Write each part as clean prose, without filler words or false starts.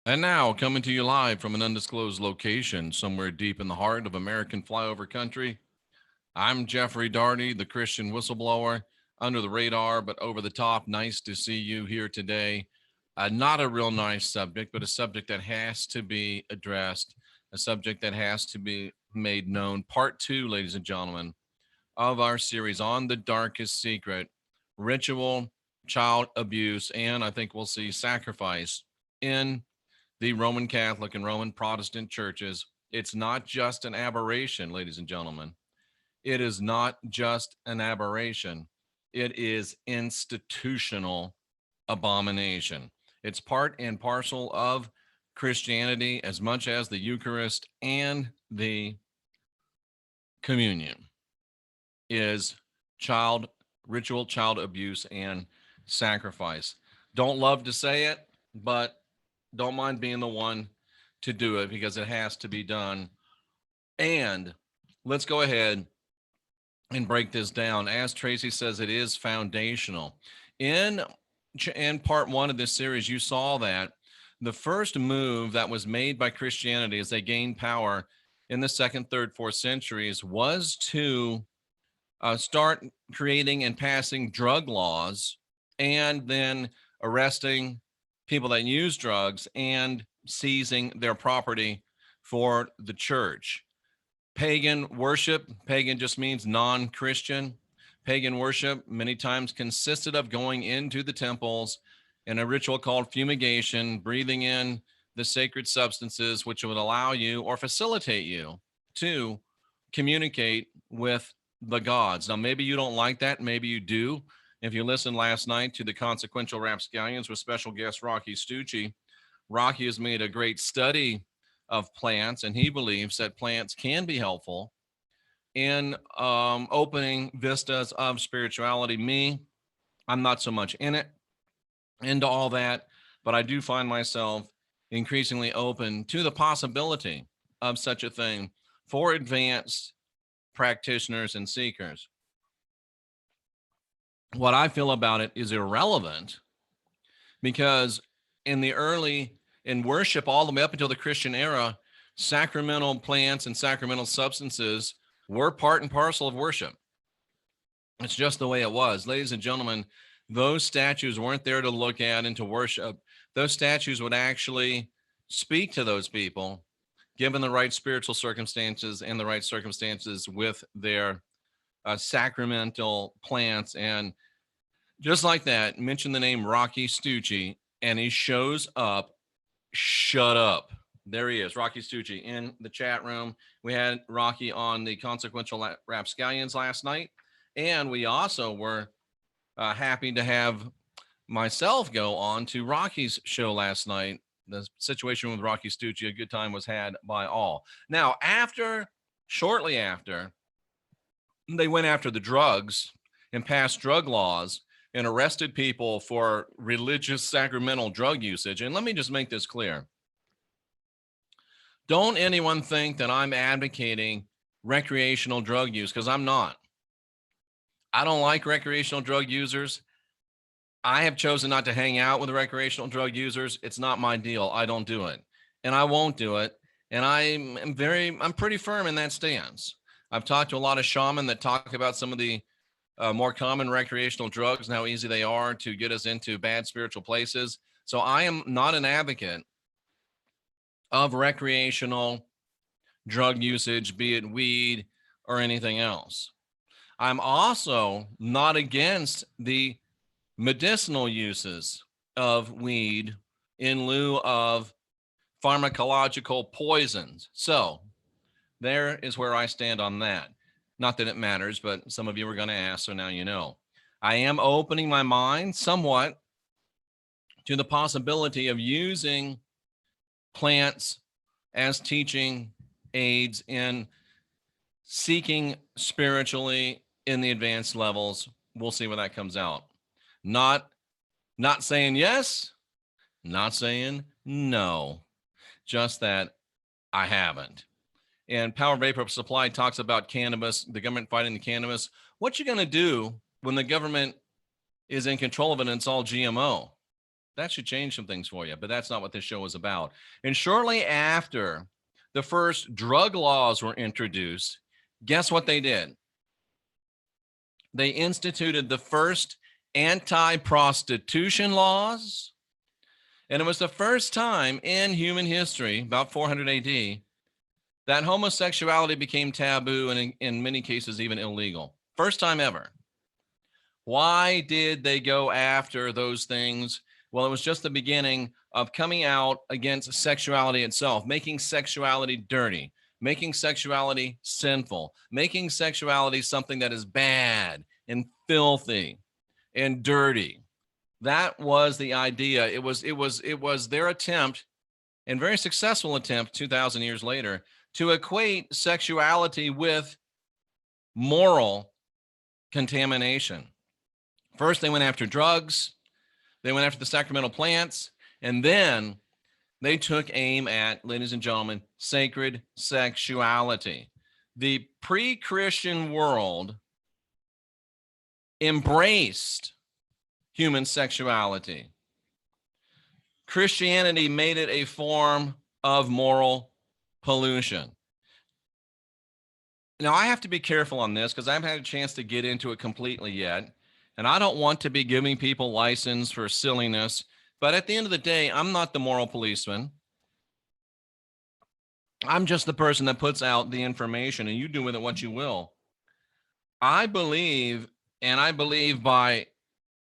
And now, coming to you live from an undisclosed location somewhere deep in the heart of American flyover country, I'm Jeffrey Daugherty, the Christian whistleblower, under the radar, but over the top. Nice to see you here today. Not a real nice subject, but a subject that has to be addressed, a subject that has to be made known. Part two, ladies and gentlemen, of our series on the darkest secret, ritual, child abuse, and I think we'll see sacrifice in the Roman Catholic and Roman Protestant churches. It's not just an aberration, ladies and gentlemen. It is not just an aberration. It is institutional abomination. It's part and parcel of Christianity as much as the Eucharist and the communion is child ritual, child abuse, and sacrifice. Don't love to say it, but don't mind being the one to do it because it has to be done. And let's go ahead and break this down. As Tracy says, it is foundational. In part one of this series, you saw that the first move that was made by Christianity as they gained power in the second, third, fourth centuries was to start creating and passing drug laws and then arresting people that use drugs and seizing their property for the church. Pagan worship, pagan just means non-Christian. Pagan worship many times consisted of going into the temples in a ritual called fumigation, breathing in the sacred substances, which would allow you or facilitate you to communicate with the gods. Now, maybe you don't like that. Maybe you do. If you listened last night to the Consequential Rapscallions with special guest Rocky Stucci, Rocky has made a great study of plants, and he believes that plants can be helpful in opening vistas of spirituality. Me, I'm not so much into all that, but I do find myself increasingly open to the possibility of such a thing for advanced practitioners and seekers. What I feel about it is irrelevant because in worship all the way up until the Christian era, sacramental plants and sacramental substances were part and parcel of worship. It's just the way it was. Ladies and gentlemen, those statues weren't there to look at and to worship. Those statues would actually speak to those people, given the right spiritual circumstances and the right circumstances with their sacramental plants. And just like that, mention the name Rocky Stucci, and he shows up. Shut up. There he is, Rocky Stucci in the chat room. We had Rocky on the Consequential Rapscallions last night, and we also were happy to have myself go on to Rocky's show last night. The situation with Rocky Stucci, a good time was had by all. Now, shortly after, they went after the drugs and passed drug laws and arrested people for religious sacramental drug usage. And let me just make this clear. Don't anyone think that I'm advocating recreational drug use, because I'm not. I don't like recreational drug users. I have chosen not to hang out with recreational drug users. It's not my deal. I don't do it, and I won't do it. And I'm pretty firm in that stance. I've talked to a lot of shaman that talk about some of the more common recreational drugs and how easy they are to get us into bad spiritual places. So I am not an advocate of recreational drug usage, be it weed or anything else. I'm also not against the medicinal uses of weed in lieu of pharmacological poisons. So there is where I stand on that. Not that it matters, but some of you were going to ask, so now you know. I am opening my mind somewhat to the possibility of using plants as teaching aids in seeking spiritually in the advanced levels. We'll see where that comes out. Not saying yes, not saying no, just that I haven't. And Power Vapor Supply talks about cannabis, the government fighting the cannabis. What you going to do when the government is in control of it and it's all GMO? That should change some things for you, but that's not what this show is about. And shortly after the first drug laws were introduced, guess what they did? They instituted the first anti-prostitution laws. And it was the first time in human history, about 400 AD, that homosexuality became taboo and in many cases even illegal. First time ever. Why did they go after those things? Well, it was just the beginning of coming out against sexuality itself, making sexuality dirty, making sexuality sinful, making sexuality something that is bad and filthy and dirty. That was the idea. It was their attempt, and very successful attempt 2,000 years later, to equate sexuality with moral contamination. First, they went after drugs. They went after the sacramental plants. And then they took aim at, ladies and gentlemen, sacred sexuality. The pre-Christian world embraced human sexuality. Christianity made it a form of moral pollution. Now, I have to be careful on this because I haven't had a chance to get into it completely yet. And I don't want to be giving people license for silliness. But at the end of the day, I'm not the moral policeman. I'm just the person that puts out the information, and you do with it what you will. I believe, and I believe by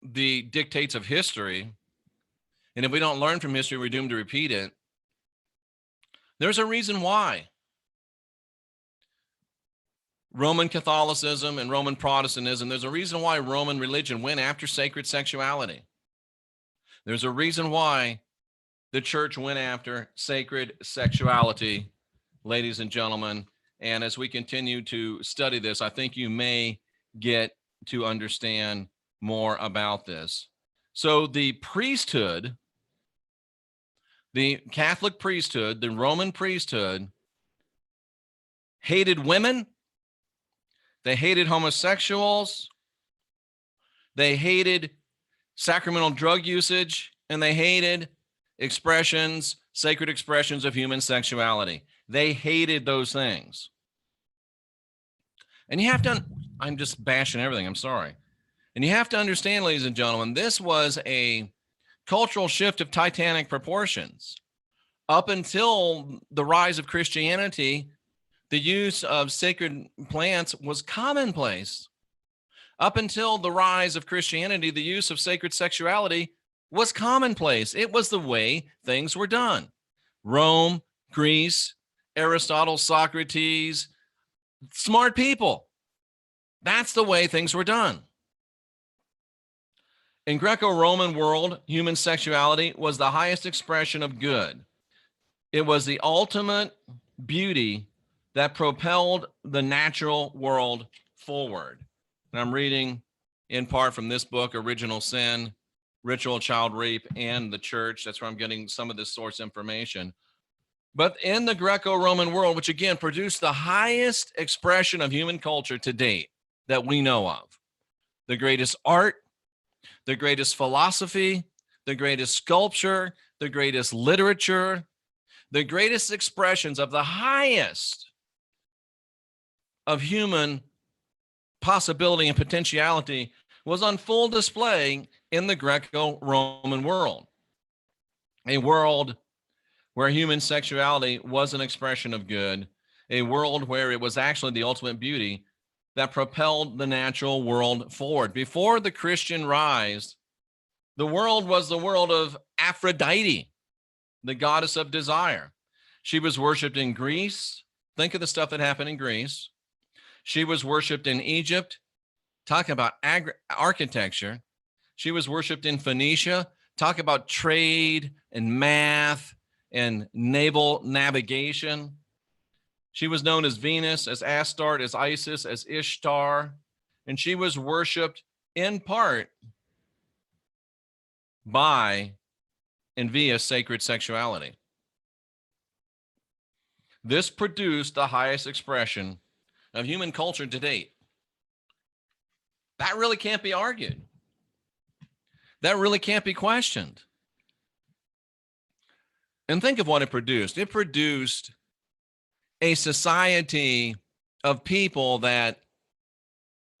the dictates of history, and if we don't learn from history, we're doomed to repeat it. There's a reason why Roman Catholicism and Roman Protestantism, there's a reason why Roman religion went after sacred sexuality. There's a reason why the church went after sacred sexuality, ladies and gentlemen. And as we continue to study this, I think you may get to understand more about this. So the priesthood, the Catholic priesthood, the Roman priesthood, hated women. They hated homosexuals. They hated sacramental drug usage, and they hated expressions, sacred expressions of human sexuality. They hated those things. And you have to, I'm just bashing everything, I'm sorry. And you have to understand, ladies and gentlemen, this was a cultural shift of titanic proportions. Up until the rise of Christianity, the use of sacred plants was commonplace. Up until the rise of Christianity, the use of sacred sexuality was commonplace. It was the way things were done. Rome, Greece, Aristotle, Socrates, smart people. That's the way things were done. In Greco-Roman world, human sexuality was the highest expression of good. It was the ultimate beauty that propelled the natural world forward. And I'm reading in part from this book, Original Sin, Ritual Child Rape, and the Church. That's where I'm getting some of this source information. But in the Greco-Roman world, which again produced the highest expression of human culture to date that we know of, the greatest art, the greatest philosophy, the greatest sculpture, the greatest literature, the greatest expressions of the highest of human possibility and potentiality was on full display in the Greco-Roman world, a world where human sexuality was an expression of good, a world where it was actually the ultimate beauty that propelled the natural world forward. Before the Christian rise, the world was the world of Aphrodite, the goddess of desire. She was worshipped in Greece. Think of the stuff that happened in Greece. She was worshipped in Egypt. Talk about architecture. She was worshipped in Phoenicia. Talk about trade and math and naval navigation. She was known as Venus, as Astarte, as Isis, as Ishtar, and she was worshipped in part by and via sacred sexuality. This produced the highest expression of human culture to date. That really can't be argued. That really can't be questioned. And think of what it produced. It produced a society of people that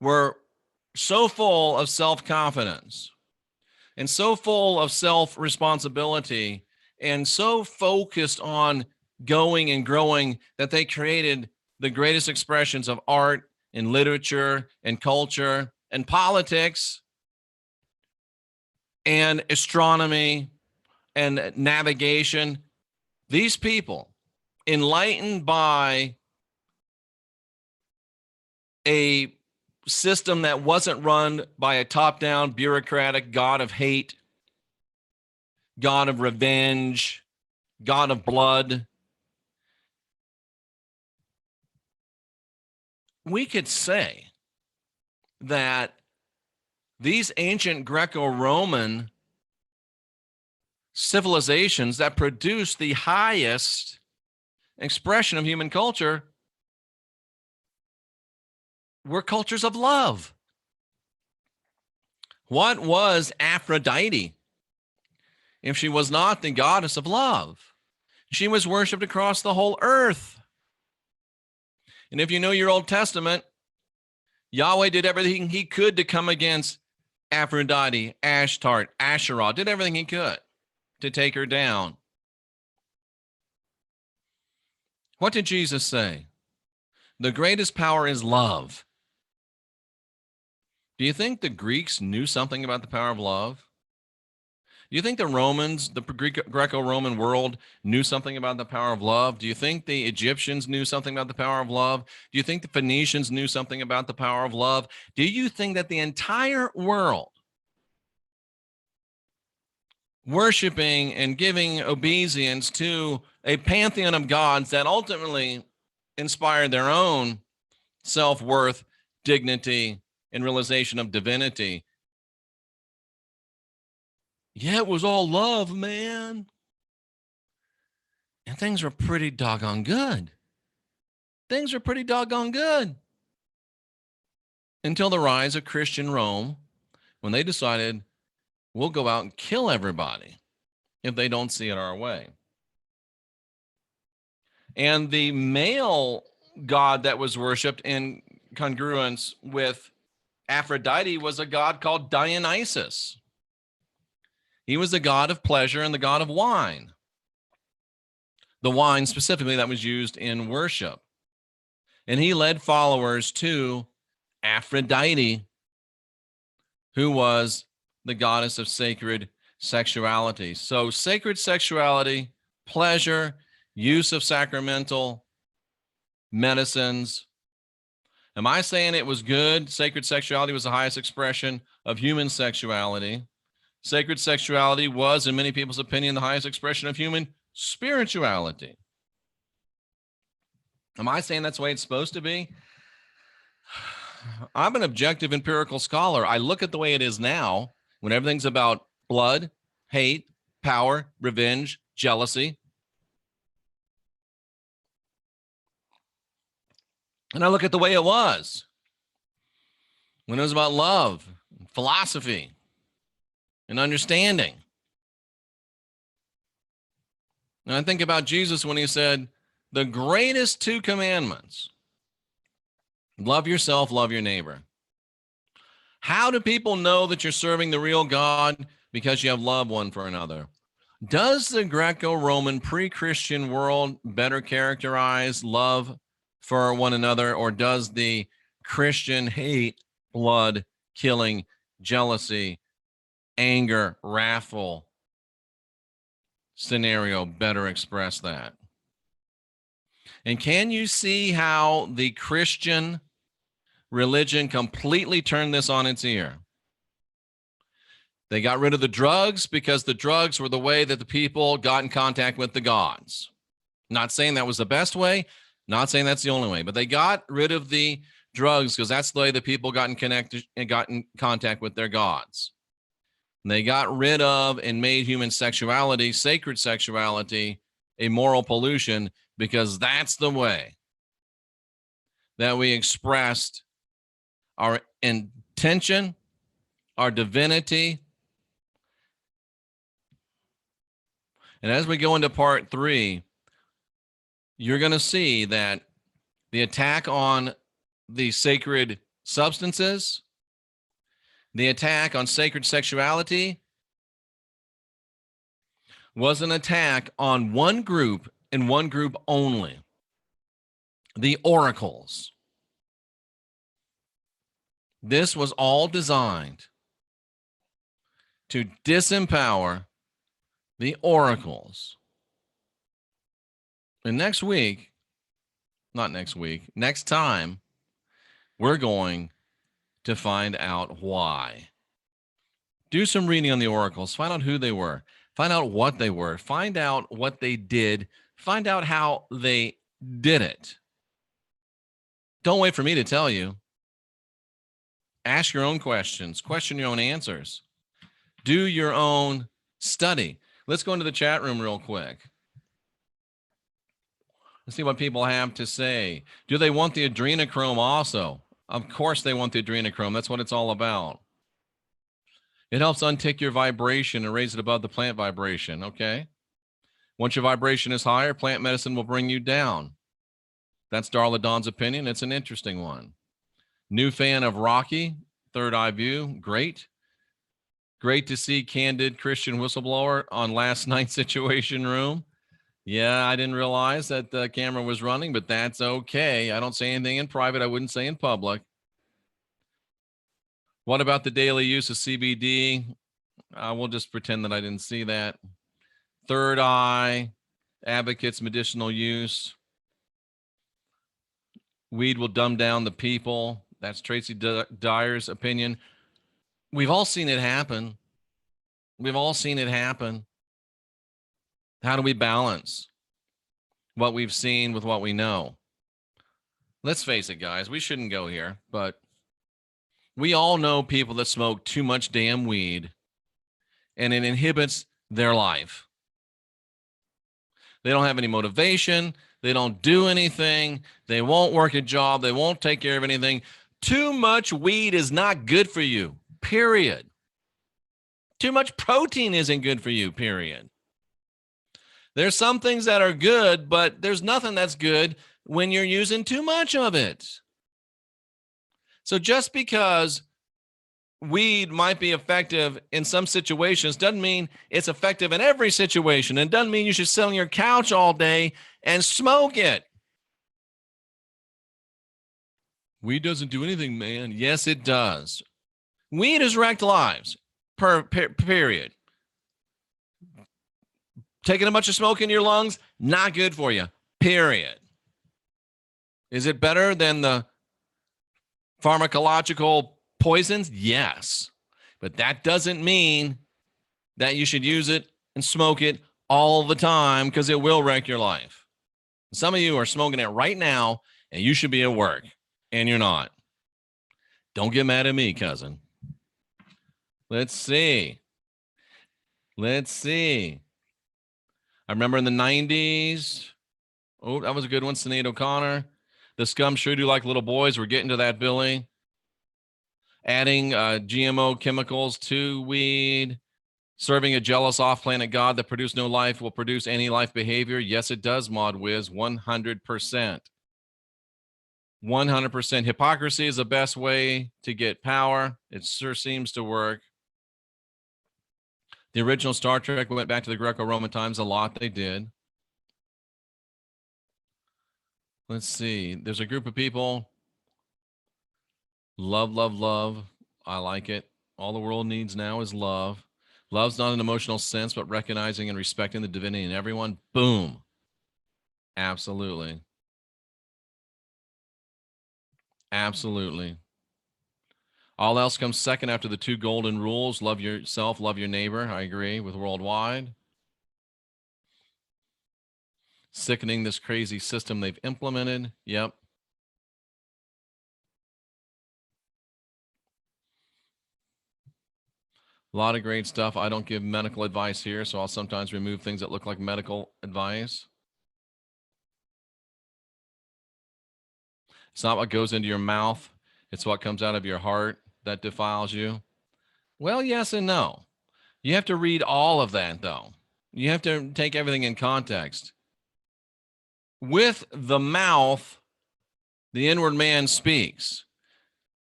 were so full of self-confidence and so full of self-responsibility and so focused on going and growing that they created the greatest expressions of art and literature and culture and politics and astronomy and navigation. These people, enlightened by a system that wasn't run by a top-down bureaucratic god of hate, god of revenge, god of blood, we could say that these ancient Greco-Roman civilizations that produced the highest expression of human culture were cultures of love. What was Aphrodite if she was not the goddess of love? She was worshipped across the whole earth. And if you know your Old Testament, Yahweh did everything he could to come against Aphrodite, Ashtart, Asherah, did everything he could to take her down. What did Jesus say? The greatest power is love. Do you think the Greeks knew something about the power of love? Do you think the Romans, the Greco-Roman world, knew something about the power of love? Do you think the Egyptians knew something about the power of love? Do you think the Phoenicians knew something about the power of love? Do you think that the entire world, worshiping and giving obeisance to a pantheon of gods that ultimately inspired their own self-worth, dignity, and realization of divinity? Yeah, it was all love, man. And things were pretty doggone good. Things were pretty doggone good. Until the rise of Christian Rome, when they decided, we'll go out and kill everybody if they don't see it our way. And the male god that was worshipped in congruence with Aphrodite was a god called Dionysus. He was the god of pleasure and the god of wine. The wine specifically that was used in worship. And he led followers to Aphrodite, who was the goddess of sacred sexuality. So sacred sexuality, pleasure, use of sacramental medicines. Am I saying it was good? Sacred sexuality was the highest expression of human sexuality. Sacred sexuality was, in many people's opinion, the highest expression of human spirituality. Am I saying that's the way it's supposed to be? I'm an objective empirical scholar. I look at the way it is now, when everything's about blood, hate, power, revenge, jealousy. And I look at the way it was when it was about love, philosophy, and understanding. And I think about Jesus when he said, the greatest two commandments, love yourself, love your neighbor. How do people know that you're serving the real God? Because you have love one for another. Does the Greco-Roman pre-Christian world better characterize love for one another, or does the Christian hate, blood, killing, jealousy, anger, wrathful scenario better express that? And can you see how the Christian religion completely turned this on its ear? They got rid of the drugs because the drugs were the way that the people got in contact with the gods. Not saying that was the best way, not saying that's the only way, but they got rid of the drugs because that's the way the people got in contact with their gods. And they got rid of and made human sexuality, sacred sexuality, a moral pollution, because that's the way that we expressed our intention, our divinity, And as we go into part 3, you're going to see that the attack on the sacred substances, the attack on sacred sexuality, was an attack on one group and one group only, the oracles. This was all designed to disempower the oracles. And next time, we're going to find out why. Do some reading on the oracles. Find out who they were. Find out what they were. Find out what they did. Find out how they did it. Don't wait for me to tell you. Ask your own questions. Question your own answers. Do your own study. Let's go into the chat room real quick. Let's see what people have to say. Do they want the adrenochrome also? Of course they want the adrenochrome. That's what it's all about. It helps untick your vibration and raise it above the plant vibration, okay? Once your vibration is higher, plant medicine will bring you down. That's Darla Dawn's opinion. It's an interesting one. New fan of Rocky, Third Eye View. Great. Great to see candid Christian whistleblower on last night's Situation Room. Yeah, I didn't realize that the camera was running, but that's okay. I don't say anything in private I wouldn't say in public. What about the daily use of CBD? We'll just pretend that I didn't see that. Third Eye, advocates medicinal use. Weed will dumb down the people. That's Tracy Dyer's opinion. We've all seen it happen. We've all seen it happen. How do we balance what we've seen with what we know? Let's face it, guys, we shouldn't go here, but we all know people that smoke too much damn weed, and it inhibits their life. They don't have any motivation. They don't do anything. They won't work a job. They won't take care of anything. Too much weed is not good for you, period. Too much protein isn't good for you, period. There's some things that are good, but there's nothing that's good when you're using too much of it. So just because weed might be effective in some situations doesn't mean it's effective in every situation. And doesn't mean you should sit on your couch all day and smoke it. Weed doesn't do anything, man. Yes, it does. Weed has wrecked lives, period. Taking a bunch of smoke in your lungs, not good for you, period. Is it better than the pharmacological poisons? Yes. But that doesn't mean that you should use it and smoke it all the time, because it will wreck your life. Some of you are smoking it right now, and you should be at work, and you're not. Don't get mad at me, cousin. Let's see. I remember in the 90s. Oh, that was a good one. Sinead O'Connor. The scum sure do like little boys. We're getting to that, Billy. Adding GMO chemicals to weed. Serving a jealous off-planet God that produced no life will produce any life behavior. Yes, it does, Mod Wiz. 100%. 100%. Hypocrisy is the best way to get power. It sure seems to work. The original Star Trek went back to the Greco-Roman times a lot. They did. Let's see. There's a group of people. Love, love, love. I like it. All the world needs now is love. Love's not an emotional sense, but recognizing and respecting the divinity in everyone. Boom. Absolutely. Absolutely. All else comes second after the 2 golden rules. Love yourself, love your neighbor. I agree with worldwide. Sickening, this crazy system they've implemented. Yep. A lot of great stuff. I don't give medical advice here, so I'll sometimes remove things that look like medical advice. It's not what goes into your mouth. It's what comes out of your heart that defiles you. Well, yes and no. You have to read all of that, though. You have to take everything in context. With the mouth, the inward man speaks.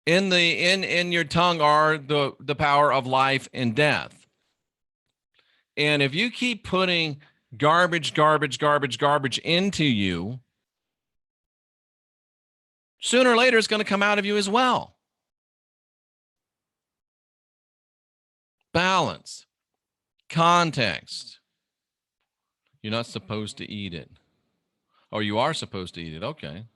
In your tongue are the power of life and death. And if you keep putting garbage into you, sooner or later it's going to come out of you as well. Balance, context. You're not supposed to eat it. Or you are supposed to eat it. Okay.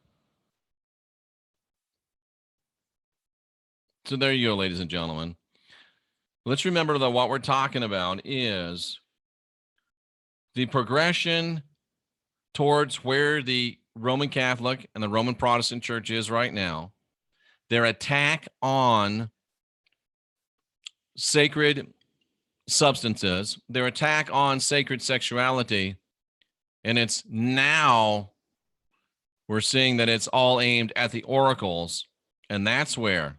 So there you go, ladies and gentlemen. Let's remember that what we're talking about is the progression towards where the Roman Catholic and the Roman Protestant Church is right now. Their attack on sacred substances, their attack on sacred sexuality, and it's now we're seeing that it's all aimed at the oracles, and that's where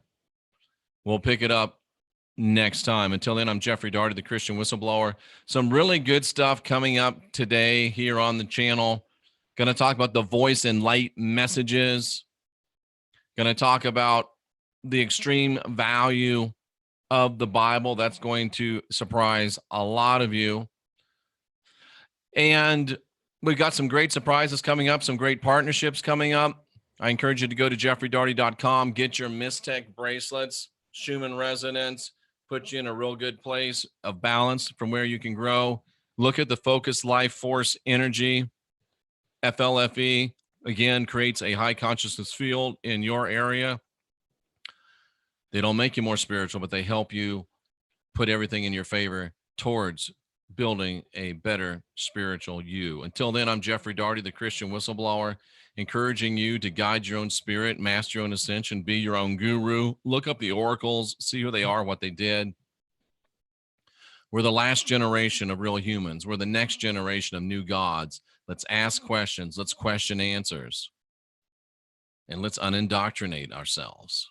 we'll pick it up next time. Until then, I'm Jeffrey Daugherty, the Christian Whistleblower. Some really good stuff coming up today here on the channel. Going to talk about the voice and light messages. Going to talk about the extreme value of the Bible. That's going to surprise a lot of you. And we've got some great surprises coming up, some great partnerships coming up. I encourage you to go to jeffreydaugherty.com, get your Mystech bracelets, Schumann resonance, put you in a real good place of balance from where you can grow. Look at the Focus Life Force Energy. FLFE, again, creates a high consciousness field in your area. They don't make you more spiritual, but they help you put everything in your favor towards building a better spiritual you. Until then, I'm Jeffrey Daugherty, the Christian Whistleblower, encouraging you to guide your own spirit, master your own ascension, be your own guru. Look up the oracles, see who they are, what they did. We're the last generation of real humans. We're the next generation of new gods. Let's ask questions. Let's question answers. And let's unindoctrinate ourselves.